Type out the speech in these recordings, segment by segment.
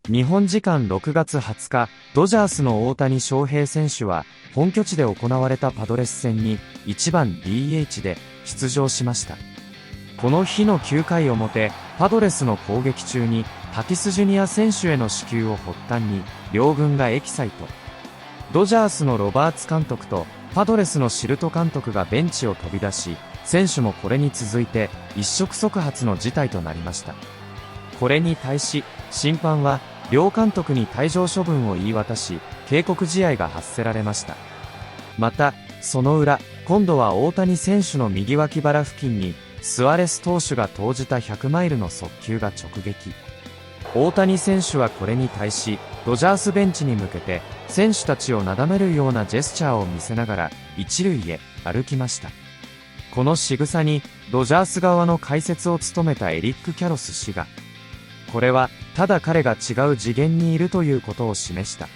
日本時間6月20日、ドジャースの大谷翔平選手は、本拠地で行われたパドレス戦に1番 DH で出場しました。この日の9回表、パドレスの攻撃中に、タティス・ジュニア選手への死球を発端に、両軍がエキサイト。ドジャースのロバーツ監督と、パドレスのシルト監督がベンチを飛び出し、選手もこれに続いて、一触即発の事態となりました。これに対し、審判は、両監督に退場処分を言い渡し、警告試合が発せられました。また、その裏、今度は大谷選手の右脇腹付近に、スアレス投手が投じた100マイルの速球が直撃。大谷選手はこれに対し、ドジャースベンチに向けて、選手たちをなだめるようなジェスチャーを見せながら、一塁へ歩きました。この仕草に、ドジャース側の解説を務めたエリック・キャロス氏が、これは、ただ彼が違う次元にいるということを示した。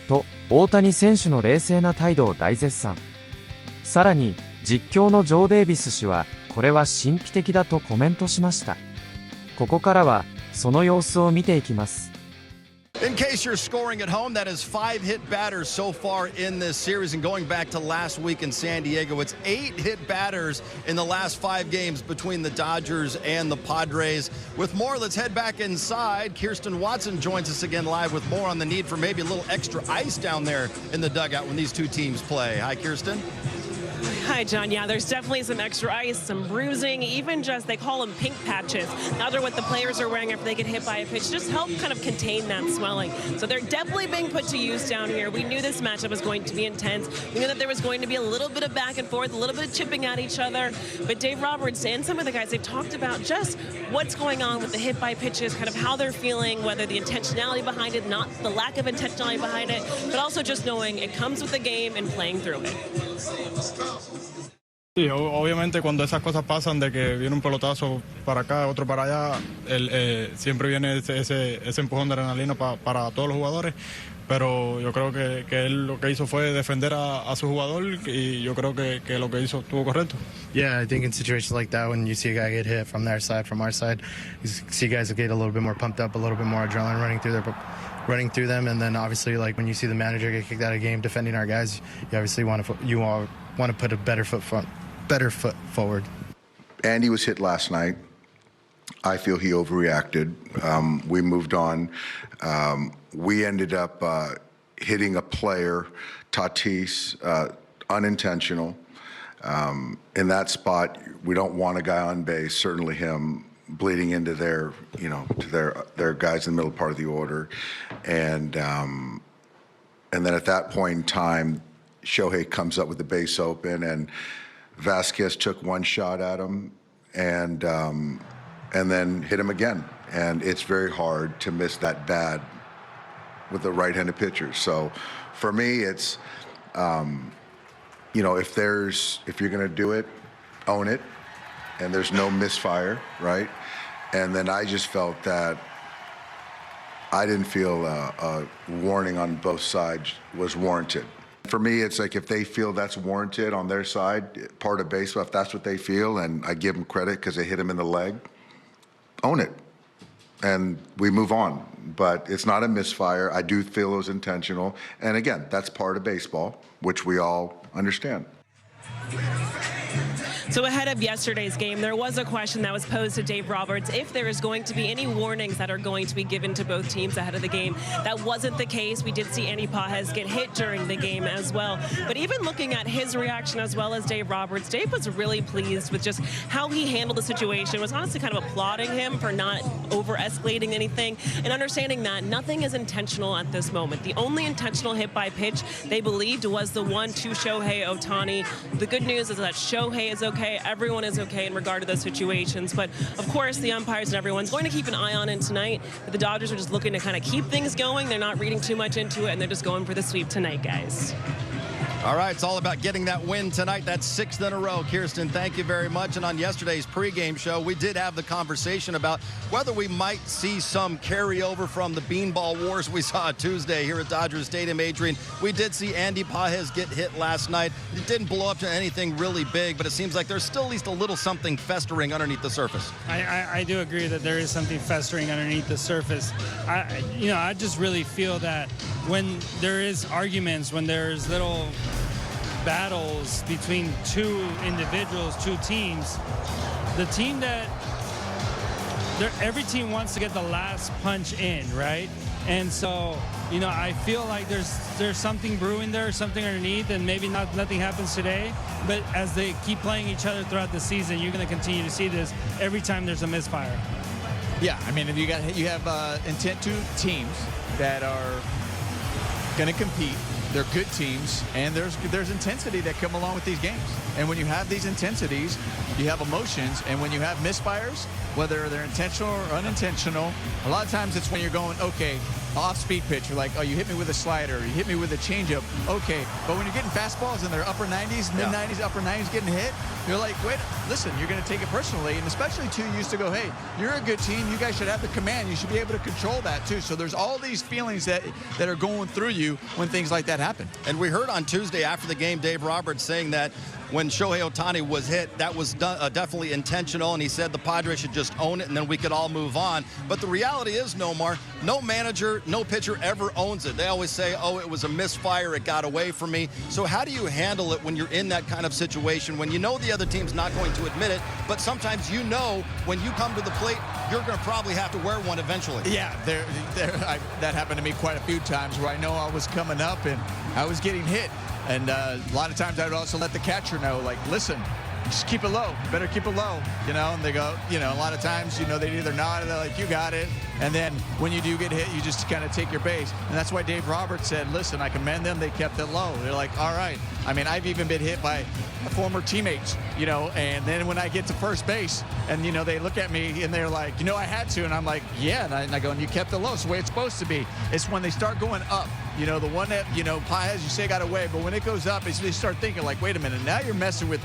と、大谷選手の冷静な態度を大絶賛。さらに、実況のジョー・デイビス氏は、これは神秘的だとコメントしました。ここからは、その様子を見ていきます。In case you're scoring at home, that is 5 hit batters so far in this series. And going back to last week in San Diego, it's 8 hit batters in the last 5 games between the Dodgers and the Padres. With more, let's head back inside. Kirsten Watson joins us again live with more on the need for maybe a little extra ice down there in the dugout when these two teams play. Hi, Kirsten. Hi, John. Yeah, there's definitely some extra ice, some bruising, even just, they call them pink patches. Now they're what the players are wearing after they get hit by a pitch, just help kind of contain that swelling. So they're definitely being put to use down here. We knew this matchup was going to be intense. We knew that there was going to be a little bit of back and forth, a little bit of chipping at each other. But Dave Roberts and some of the guys, they've talked about just what's going on with the hit by pitches, kind of how they're feeling, whether the intentionality behind it, not the lack of intentionality behind it, but also just knowing it comes with the game and playing through it. Sí, obviamente cuando esas cosas pasan de que viene un pelotazo para acá, otro para allá, siempre viene ese empujón de adrenalina para todos los jugadores, pero yo creo que él lo que hizo fue defender a su jugador y yo creo que lo que hizo estuvo correcto. Yeah, I think in situations like that, when you see a guy get hit from their side, from our side, you see guys get a little bit more pumped up, a little bit more adrenaline running through them, and then obviously like when you see the manager get kicked out of the game defending our guys, you obviously want to put a better foot forward. Andy was hit last night. I feel he overreacted. We moved on. We ended up hitting a player, Tatis, unintentional. In that spot, we don't want a guy on base, certainly him, bleeding into their guys in the middle part of the order. And then at that point in time, Shohei comes up with the base open, and Vasquez took one shot at him and then hit him again. And it's very hard to miss that bad with the right-handed pitcher. So for me, it's, if you're going to do it, own it. And there's no misfire, right? And then I just felt that I didn't feel a warning on both sides was warranted. For me, it's like if they feel that's warranted on their side, part of baseball, if that's what they feel, and I give them credit because they hit him in the leg, own it. And we move on. But it's not a misfire. I do feel it was intentional. And again, that's part of baseball, which we all understand. So ahead of yesterday's game, there was a question that was posed to Dave Roberts if there is going to be any warnings that are going to be given to both teams ahead of the game. That wasn't the case. We did see Andy Pages get hit during the game as well. But even looking at his reaction as well as Dave Roberts, Dave was really pleased with just how he handled the situation, was honestly kind of applauding him for not over-escalating anything and understanding that nothing is intentional at this moment. The only intentional hit by pitch they believed was the one to Shohei Ohtani. The good news is that Shohei is okay. Everyone is okay in regard to those situations. But, of course, the umpires and everyone's going to keep an eye on it tonight. But the Dodgers are just looking to kind of keep things going. They're not reading too much into it, and they're just going for the sweep tonight, guys. All right, it's all about getting that win tonight. That's 6th in a row. Kirsten, thank you very much. And on yesterday's pregame show, we did have the conversation about whether we might see some carryover from the beanball wars we saw Tuesday here at Dodger Stadium. Adrian, we did see Andy Pages get hit last night. It didn't blow up to anything really big, but it seems like there's still at least a little something festering underneath the surface. I do agree that there is something festering underneath the surface. I just really feel that when there is arguments, when there's little battles between two individuals, two teams, the team that every team wants to get the last punch in, right? And so, I feel like there's something brewing there, something underneath, and maybe nothing happens today. But as they keep playing each other throughout the season, you're going to continue to see this every time there's a misfire. Yeah, I mean, if you have intent two teams that are going to compete. They're good teams, and there's intensity that come along with these games. And when you have these intensities, you have emotions, and when you have misfires, whether they're intentional or unintentional, a lot of times it's when you're going, okay, off-speed pitch, you're like, oh, you hit me with a slider, you hit me with a changeup, okay. But when you're getting fastballs in their upper 90s, mid-90s, upper 90s getting hit, you're like, wait, listen, you're going to take it personally. And especially, too, you used to go, hey, you're a good team. You guys should have the command. You should be able to control that, too. So there's all these feelings that are going through you when things like that happen. And we heard on Tuesday after the game, Dave Roberts saying that when Shohei Ohtani was hit, that was definitely intentional, and he said the Padres should just own it and then we could all move on. But the reality is, Nomar, no manager, no pitcher ever owns it. They always say, oh, it was a misfire, it got away from me. So how do you handle it when you're in that kind of situation, when you know the other team's not going to admit it, but sometimes when you come to the plate, you're going to probably have to wear one eventually. Yeah, that happened to me quite a few times where I know I was coming up and I was getting hit. And a lot of times I would also let the catcher know, like, listen, just keep it low. Better keep it low, and they go, a lot of times, they either nod or they're like, you got it. And then when you do get hit, you just kind of take your base. And that's why Dave Roberts said, listen, I commend them. They kept it low. They're like, all right. I mean, I've even been hit by former teammates, and then when I get to first base and, they look at me and they're like, I had to. And I'm like, yeah. And I go, and you kept it low. It's the way it's supposed to be. It's when they start going up. The one that, Pages, you say got away, but when it goes up, they start thinking like, wait a minute, now you're messing with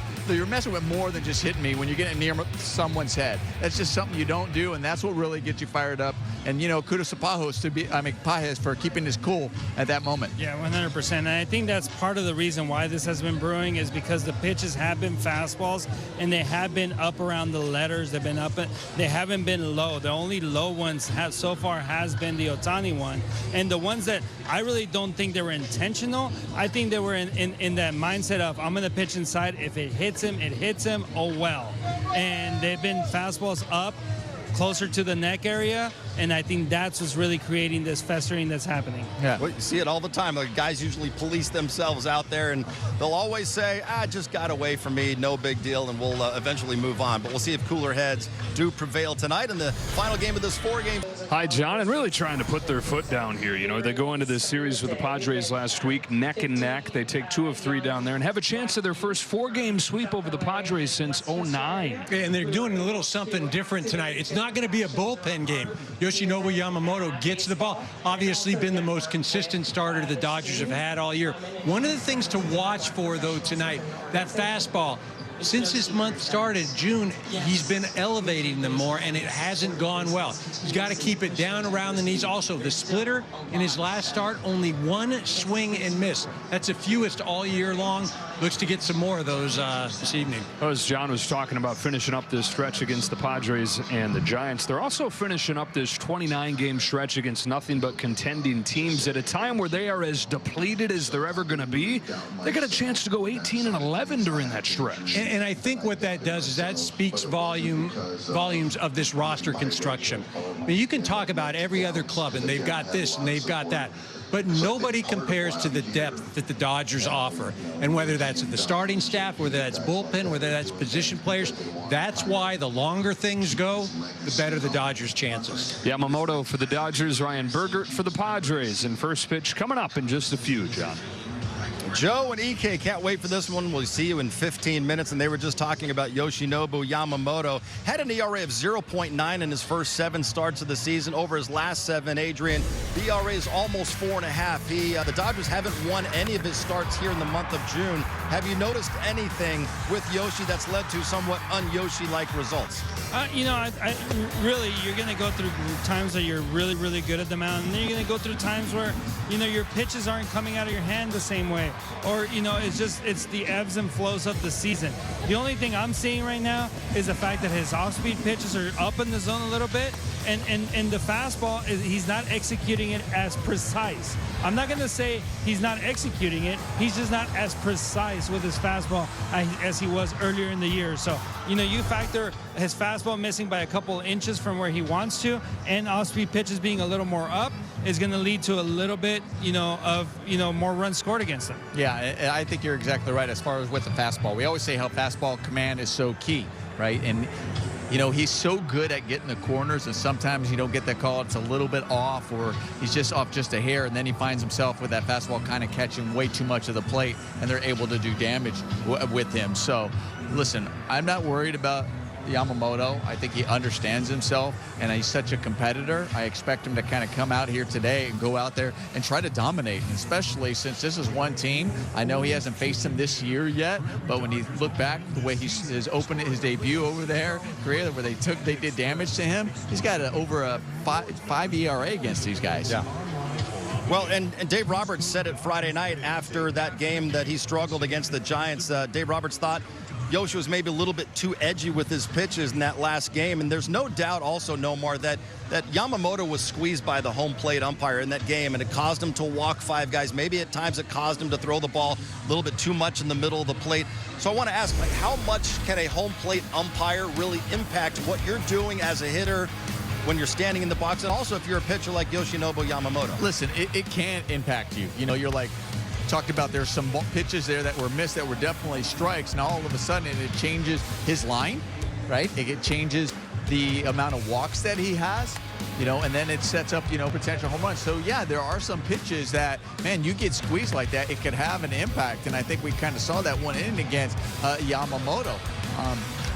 more than just hitting me when you're getting near someone's head. That's just something you don't do, and that's what really gets you fired up. And, kudos to Pages for keeping his cool at that moment. Yeah, 100%. And I think that's part of the reason why this has been brewing is because the pitches have been fastballs, and they have been up around the letters. They've been up, they haven't been low. The only low ones so far has been the Ohtani one. And the ones that I really don't think they were intentional. I think they were in that mindset of, I'm going to pitch inside. If it hits him, oh well. And they've been fastballs up closer to the neck area, and I think that's what's really creating this festering that's happening. Yeah, well, you see it all the time. Like, guys usually police themselves out there, and they'll always say, it just got away from me, no big deal, and we'll eventually move on. But we'll see if cooler heads do prevail tonight in the final game of this 4-game. Hi, John, and really trying to put their foot down here. They go into this series with the Padres last week, neck and neck. They take 2 of 3 down there and have a chance of their first 4-game sweep over the Padres since 2009. And they're doing a little something different tonight. It's not going to be a bullpen game. Yoshinobu Yamamoto gets the ball. Obviously been the most consistent starter the Dodgers have had all year. One of the things to watch for, though, tonight, that fastball. Since this month started, June, he's been elevating them more, and it hasn't gone well. He's got to keep it down around the knees. Also, the splitter in his last start, only 1 swing and miss. That's the fewest all year long. Looks to get some more of those this evening. As John was talking about finishing up this stretch against the Padres and the Giants, they're also finishing up this 29-game stretch against nothing but contending teams at a time where they are as depleted as they're ever going to be. They got a chance to go 18-11 during that stretch. And I think what that does is that speaks volumes of this roster construction. I mean, you can talk about every other club, and they've got this and they've got that. But nobody compares to the depth that the Dodgers offer. And whether that's at the starting staff, whether that's bullpen, whether that's position players, that's why the longer things go, the better the Dodgers' chances. Yamamoto for the Dodgers, Ryan Bergert for the Padres. And first pitch coming up in just a few, John. Joe and EK can't wait for this one. We'll see you in 15 minutes. And they were just talking about Yoshinobu Yamamoto. Had an ERA of 0.9 in his first 7 starts of the season. Over his last 7, Adrian, the ERA is almost 4.5. The Dodgers haven't won any of his starts here in the month of June. Have you noticed anything with Yoshi that's led to somewhat un-Yoshi-like results? You know, I really, you're going to go through times that you're really, really good at the mound. And then you're going to go through times where, you know, your pitches aren't coming out of your hand the same way. Or, you know, it's the ebbs and flows of the season. The only thing I'm seeing right now is the fact that his off-speed pitches are up in the zone a little bit. And the fastball, he's not executing it as precise. I'm not going to say he's not executing it. He's just not as precise with his fastball as he was earlier in the year. So, you know, you factor his fastball missing by a couple inches from where he wants to, and off-speed pitches being a little more up, is going to lead to a little bit, you know, of, you know, more runs scored against him. Yeah, I think you're exactly right as far as with the fastball. We always say how fastball command is so key, right? And you know, he's so good at getting the corners, and sometimes you don't get that call. It's a little bit off, or he's just off just a hair, and then he finds himself with that fastball kind of catching way too much of the plate, and they're able to do damage with him. So, listen, I'm not worried about Yamamoto. I think he understands himself, and he's such a competitor. I expect him to kind of come out here today and go out there and try to dominate, especially since this is one team. I know he hasn't faced him this year yet, but when you look back the way he's opened his debut over there, Korea, where they did damage to him, he's got over a 5 ERA against these guys. Yeah. Well, and Dave Roberts said it Friday night after that game that he struggled against the Giants. Dave Roberts thought Yoshi was maybe a little bit too edgy with his pitches in that last game. And there's no doubt also, Nomar, that Yamamoto was squeezed by the home plate umpire in that game, and it caused him to walk 5 guys. Maybe at times it caused him to throw the ball a little bit too much in the middle of the plate. So I want to ask, like, how much can a home plate umpire really impact what you're doing as a hitter when you're standing in the box, and also if you're a pitcher like Yoshinobu Yamamoto? Listen, it can impact you. You know, you're like, talked about there's some pitches there that were missed that were definitely strikes, and all of a sudden it changes his line, right? It changes the amount of walks that he has, you know, and then it sets up, you know, potential home runs. So yeah, there are some pitches that, man, you get squeezed like that, it could have an impact, and I think we kind of saw that one inning against Yamamoto.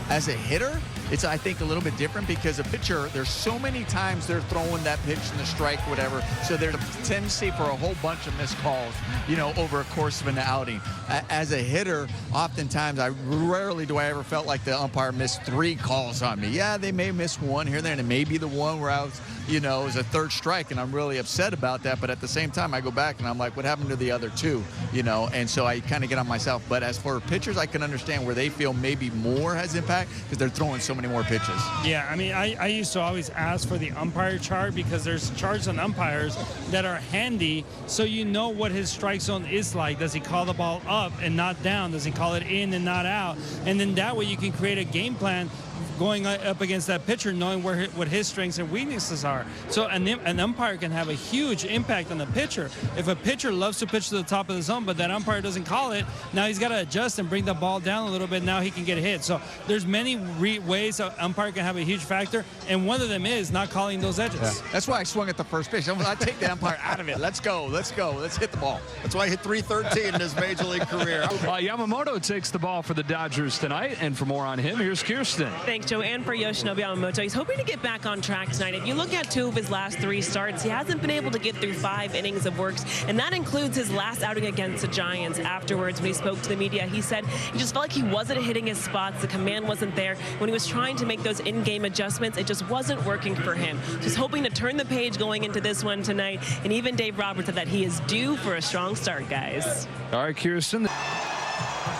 As a hitter, it's, I think, a little bit different because a pitcher, there's so many times they're throwing that pitch in the strike, whatever. So there's a tendency for a whole bunch of missed calls, you know, over a course of an outing. As a hitter, oftentimes, rarely do I ever felt like the umpire missed 3 calls on me. Yeah, they may miss 1 here and there, and it may be the one where I was, you know, it was a 3rd strike, and I'm really upset about that. But at the same time, I go back and I'm like, what happened to the other 2, you know? And so I kind of get on myself. But as for pitchers, I can understand where they feel maybe more has impact because they're throwing so many more pitches. Yeah, I mean, I used to always ask for the umpire chart because there's charts on umpires that are handy, so you know what his strike zone is like. Does he call the ball up and not down? Does he call it in and not out? And then that way you can create a game plan going up against that pitcher, knowing what his strengths and weaknesses are. So an umpire can have a huge impact on the pitcher. If a pitcher loves to pitch to the top of the zone, but that umpire doesn't call it, now he's got to adjust and bring the ball down a little bit. Now he can get hit. So there's many ways an umpire can have a huge factor, and one of them is not calling those edges. Yeah. That's why I swung at the first pitch. I take the umpire out of it. Let's go. Let's go. Let's hit the ball. That's why he hit .313 in his major league career. Yamamoto takes the ball for the Dodgers tonight, and for more on him, here's Kirsten. Thanks, Joe. And for Yoshinobu Yamamoto, he's hoping to get back on track tonight. If you look at 2 of his last 3 starts, he hasn't been able to get through 5 innings of works, and that includes his last outing against the Giants. Afterwards, when he spoke to the media, he said he just felt like he wasn't hitting his spots. The command wasn't there. When he was trying to make those in-game adjustments, it just wasn't working for him. So he's hoping to turn the page going into this one tonight, and even Dave Roberts said that he is due for a strong start, guys. All right, Kirsten.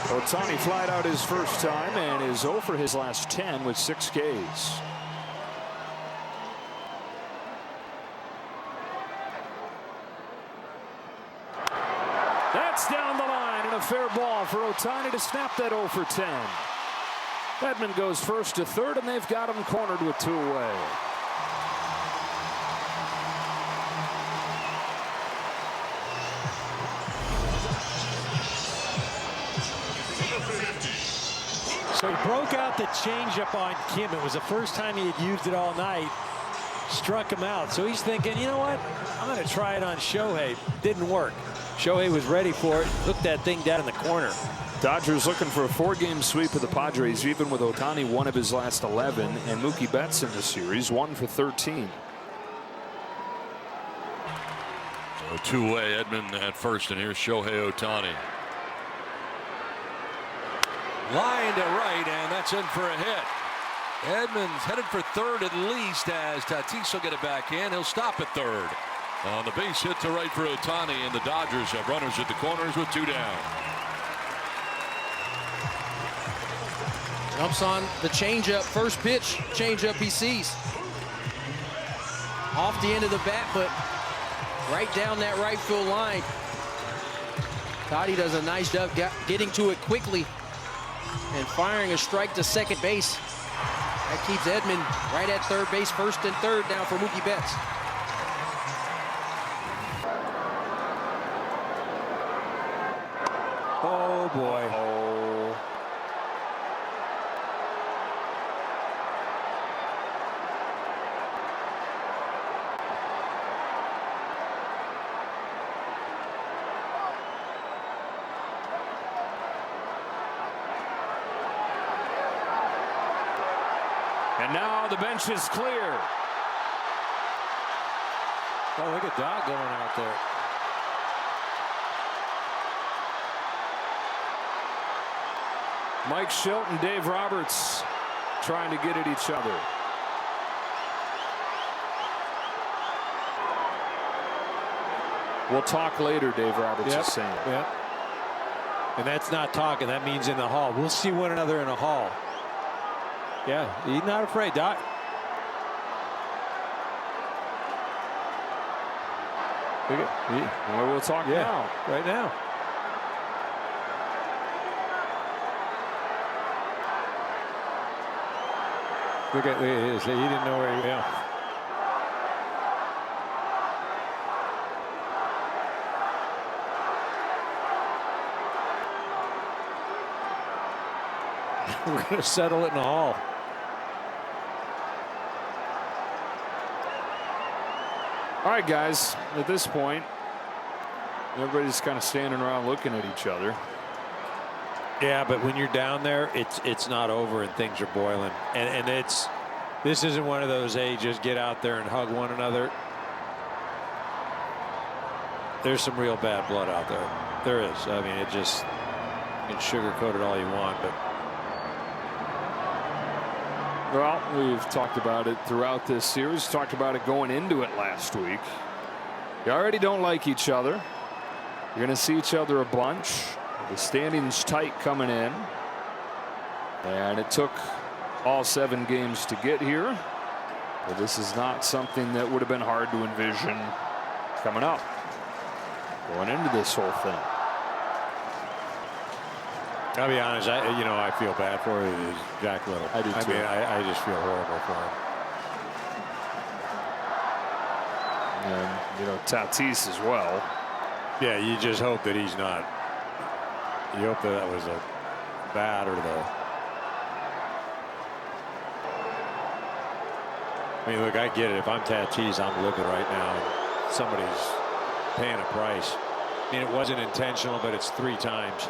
Ohtani flied out his first time and is 0 for his last 10 with 6 Ks. That's down the line, and a fair ball for Ohtani to snap that 0 for 10. Edman goes first to third, and they've got him cornered with 2 away. So he broke out the changeup on Kim. It was the first time he had used it all night. Struck him out. So he's thinking, you know what? I'm going to try it on Shohei. Didn't work. Shohei was ready for it. Hooked that thing down in the corner. Dodgers looking for a 4-game sweep of the Padres, even with Ohtani 1 of his last 11, and Mookie Betts in the series 1 for 13. So a two-way Edman at first, and here's Shohei Ohtani. Line to right, and that's in for a hit. Edman's headed for third at least as Tatis will get it back in. He'll stop at third. On the base hit to right for Ohtani, and the Dodgers have runners at the corners with 2 down. Jumps on the changeup, first pitch, changeup he sees. Off the end of the bat, but right down that right field line. Toddy does a nice job getting to it quickly and firing a strike to second base. That keeps Edman right at third base, first and third down for Mookie Betts. Oh, boy. Oh. And now the bench is clear. Oh, look at Doc going out there. Mike Schilt and Dave Roberts trying to get at each other. We'll talk later, Dave Roberts is saying. Yep. And that's not talking. That means in the hall. We'll see one another in the hall. Yeah, he's not afraid, Doc. Well, we'll talk now. Right now. Look at this. He didn't know where he was. We're going to settle it in the hall. All right, guys, at this point, everybody's kind of standing around looking at each other. Yeah, but when you're down there, it's not over and things are boiling. And this isn't one of those, hey, just get out there and hug one another. There's some real bad blood out there. There is. I mean, it just, you can sugarcoat it all you want, but. Well, we've talked about it throughout this series, talked about it going into it last week. You already don't like each other. You're going to see each other a bunch. The standings tight coming in. And it took all 7 games to get here. But this is not something that would have been hard to envision coming up, going into this whole thing. I'll be honest, I feel bad for Jack Little. I do too. I mean, I just feel horrible for him. And, Tatis as well. Yeah, you just hope that he's not. You hope that was a bat or the. I mean, look, I get it. If I'm Tatis, I'm livid right now. And somebody's paying a price. I mean, it wasn't intentional, but it's 3 times.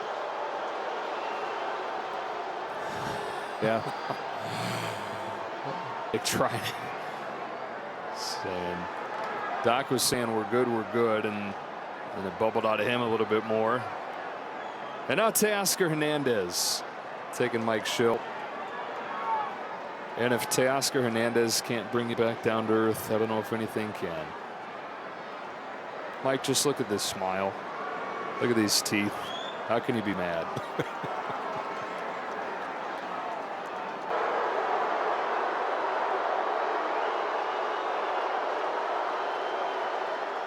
Yeah. They tried. Doc was saying we're good, and it bubbled out of him a little bit more. And now Teoscar Hernandez taking Mike Schilt. And if Teoscar Hernandez can't bring you back down to earth, I don't know if anything can. Mike, just look at this smile. Look at these teeth. How can you be mad?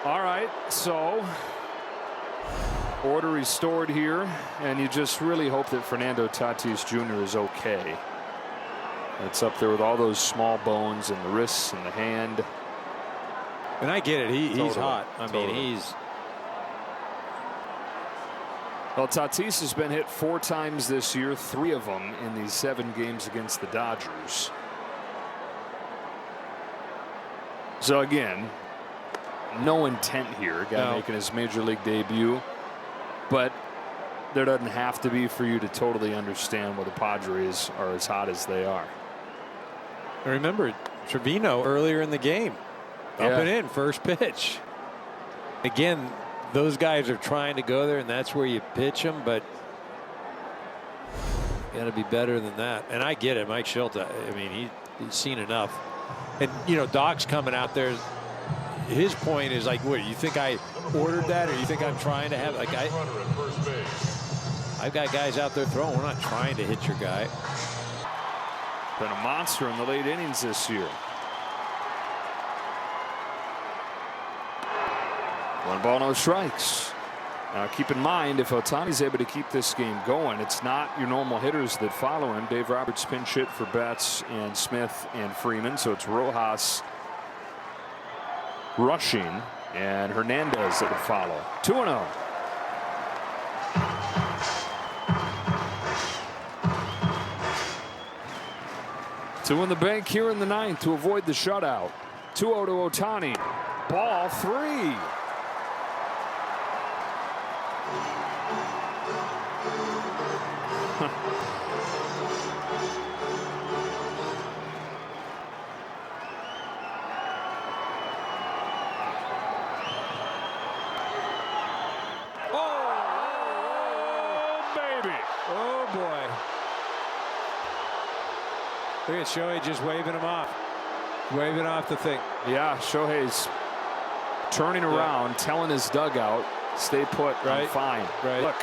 All right, so order restored here, and you just really hope that Fernando Tatis Jr. is okay. It's up there with all those small bones in the wrists and the hand. And I get it. He's hot. I mean, he's. Well, Tatis has been hit 4 times this year, 3 of them in these 7 games against the Dodgers. So again, no intent here. Guy making his major league debut, but there doesn't have to be for you to totally understand why the Padres are as hot as they are. I remember Trevino earlier in the game, up and in first pitch. Again, those guys are trying to go there, and that's where you pitch them, but you got to be better than that. And I get it, Mike Schilt. I mean, he's seen enough. And you know, Doc's coming out there. His point is like, what, you think I ordered that, or you think I'm trying to have, like, I've got guys out there throwing. We're not trying to hit your guy. Been a monster in the late innings this year. 1 ball, no strikes. Now keep in mind, if Ohtani's able to keep this game going, it's not your normal hitters that follow him. Dave Roberts pinch hit for Betts and Smith and Freeman, so it's Rojas rushing and Hernandez that would follow. 2-0. Two in the bank here in the 9th to avoid the shutout. 2-0 to Ohtani. Ball 3. Look at Shohei just waving him off. Waving off the thing. Yeah, Shohei's turning around, telling his dugout, stay put, I'm fine. Right. Look.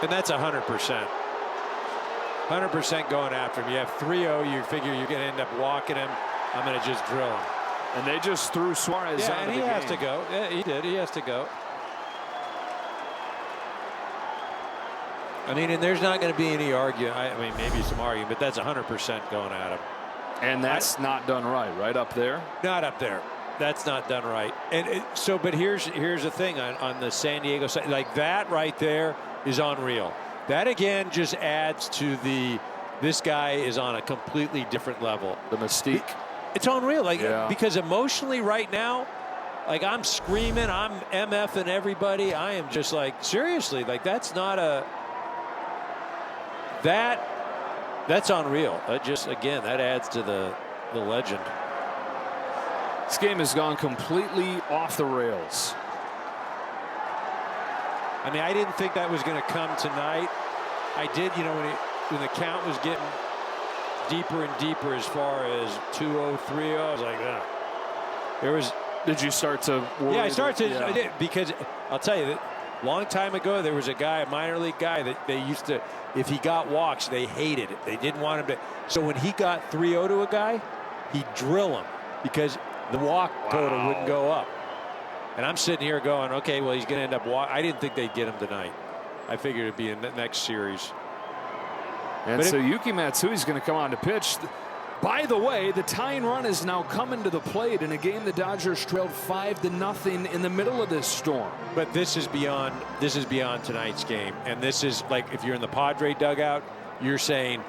And that's 100%. 100% going after him. You have 3-0, you figure you're going to end up walking him. I'm going to just drill him. And they just threw Suarez out of the game. And he has to go. Yeah, he did. He has to go. I mean, and there's not going to be any argument. I mean, maybe some argument, but that's 100% going at him. And that's not done right up there? Not up there. That's not done right. And but here's the thing on the San Diego side. Like, that right there is unreal. That, again, just adds to this guy is on a completely different level. The mystique. It's unreal. Like, because emotionally right now, like, I'm screaming, I'm MFing everybody. I am just like, seriously, like, that's not a... That's unreal. Again, that adds to the legend. This game has gone completely off the rails. I mean, I didn't think that was going to come tonight. I did, you know, when the count was getting deeper and deeper as far as 2-0, 3-0, I was like, ugh. Did you start to worry? Yeah, I did, because I'll tell you that long time ago, there was a guy, a minor league guy, that they used to, if he got walks, they hated it. They didn't want him to. So when he got 3-0 to a guy, he'd drill him because the walk total wouldn't go up. And I'm sitting here going, okay, well, he's going to end up walking. I didn't think they'd get him tonight. I figured it'd be in the next series. And so Yuki Matsui's going to come on to pitch. By the way, the tying run is now coming to the plate in a game the Dodgers trailed 5-0 in the middle of this storm. But this is beyond tonight's game. And this is like, if you're in the Padre dugout, you're saying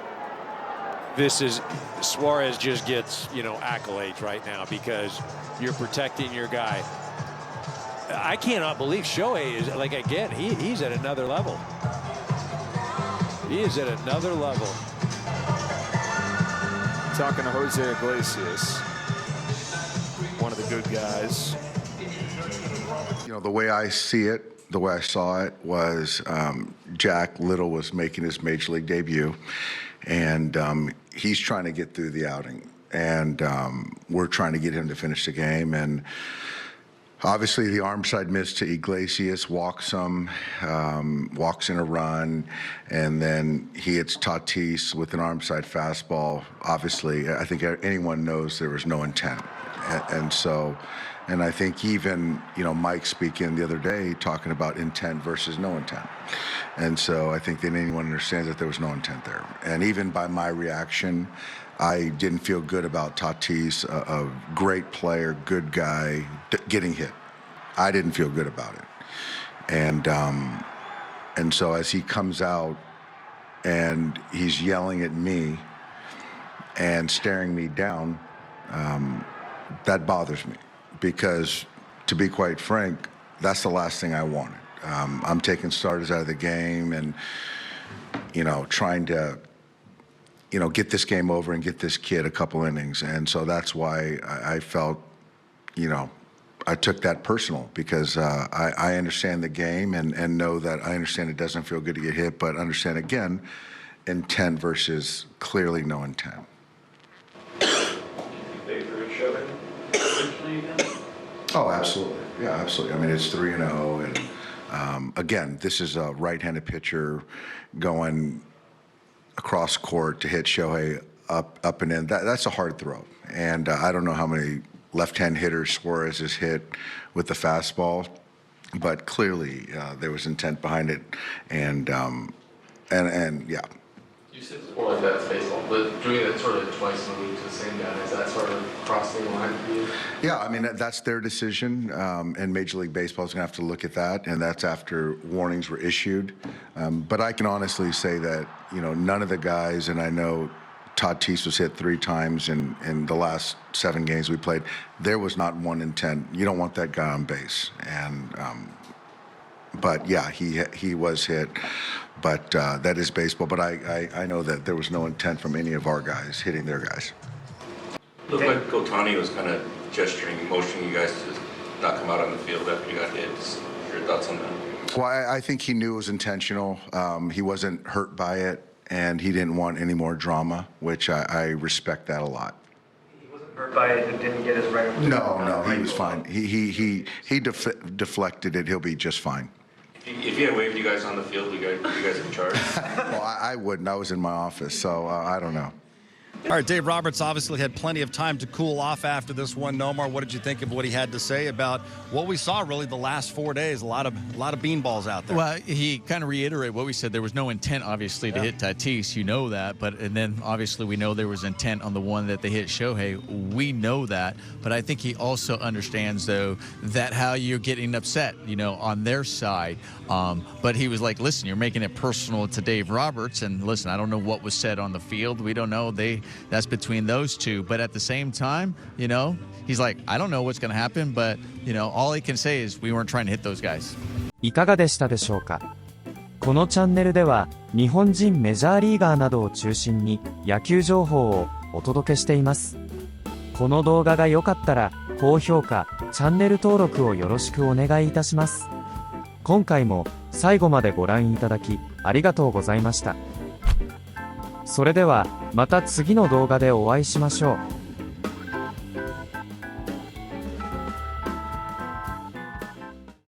this is Suarez just gets, you know, accolades right now because you're protecting your guy. I cannot believe Shohei is, like, again, he's at another level. He is at another level. Talking to Jose Iglesias, one of the good guys. You know, the way I see it, the way I saw it was Jack Little was making his major league debut, and he's trying to get through the outing, and we're trying to get him to finish the game. And obviously, the arm side miss to Iglesias, walks him, walks in a run, and then he hits Tatis with an arm side fastball. Obviously, I think anyone knows there was no intent. And I think even, you know, Mike speaking the other day talking about intent versus no intent. And so I think that anyone understands that there was no intent there. And even by my reaction, I didn't feel good about Tatis, a great player, good guy, getting hit. I didn't feel good about it. And so as he comes out and he's yelling at me and staring me down, that bothers me because to be quite frank, that's the last thing I wanted. I'm taking starters out of the game and, trying to, get this game over and get this kid a couple innings. And so that's why I felt, I took that personal because I understand the game and know that I understand it doesn't feel good to get hit, but understand, again, intent versus clearly no intent. Oh, absolutely. Yeah, absolutely. I mean, it's 3-0, and again, this is a right-handed pitcher going across court to hit Shohei up and in. That's a hard throw, and I don't know how many left-hand hitters Suarez has hit with the fastball, but clearly there was intent behind it, and yeah. You said before like that's baseball, but doing that sort of twice in a week to the same guy, is that sort of crossing the line for you? Yeah, I mean, that's their decision, and Major League Baseball is going to have to look at that, and that's after warnings were issued. But I can honestly say that, none of the guys, and I know Tatis was hit 3 times in the last 7 games we played, there was not one intent. You don't want that guy on base. And but yeah, he was hit, but that is baseball. But I know that there was no intent from any of our guys hitting their guys. Looked like Ohtani was kind of gesturing, motioning you guys to not come out on the field after you got hit. Your thoughts on that? Well, I think he knew it was intentional. He wasn't hurt by it, and he didn't want any more drama, which I respect that a lot. He wasn't hurt by it and didn't get his right. No, he was fine. He deflected it. He'll be just fine. If you had waved you guys on the field, would you guys in charge? Well, I wouldn't. I was in my office, so I don't know. All right, Dave Roberts obviously had plenty of time to cool off after this one. Nomar, what did you think of what he had to say about what we saw really the last 4 days? A lot of beanballs out there. Well, he kind of reiterated what we said. There was no intent, obviously, to hit Tatis. You know that. And then, obviously, we know there was intent on the one that they hit Shohei. We know that. But I think he also understands, though, that how you're getting upset, on their side. But he was like, listen, you're making it personal to Dave Roberts. And listen, I don't know what was said on the field. We don't know. That's between those two. But at the same time, he's like, I don't know what's going to happen, but, all he can say is we weren't trying to hit those guys. いかがでしたでしょうか。このチャンネルでは日本人メジャーリーガーなどを中心に野球情報をお届けしています。この動画が良かったら高評価、チャンネル登録をよろしくお願いいたします。今回も最後までご覧いただきありがとうございました。それではまた次の動画でお会いしましょう。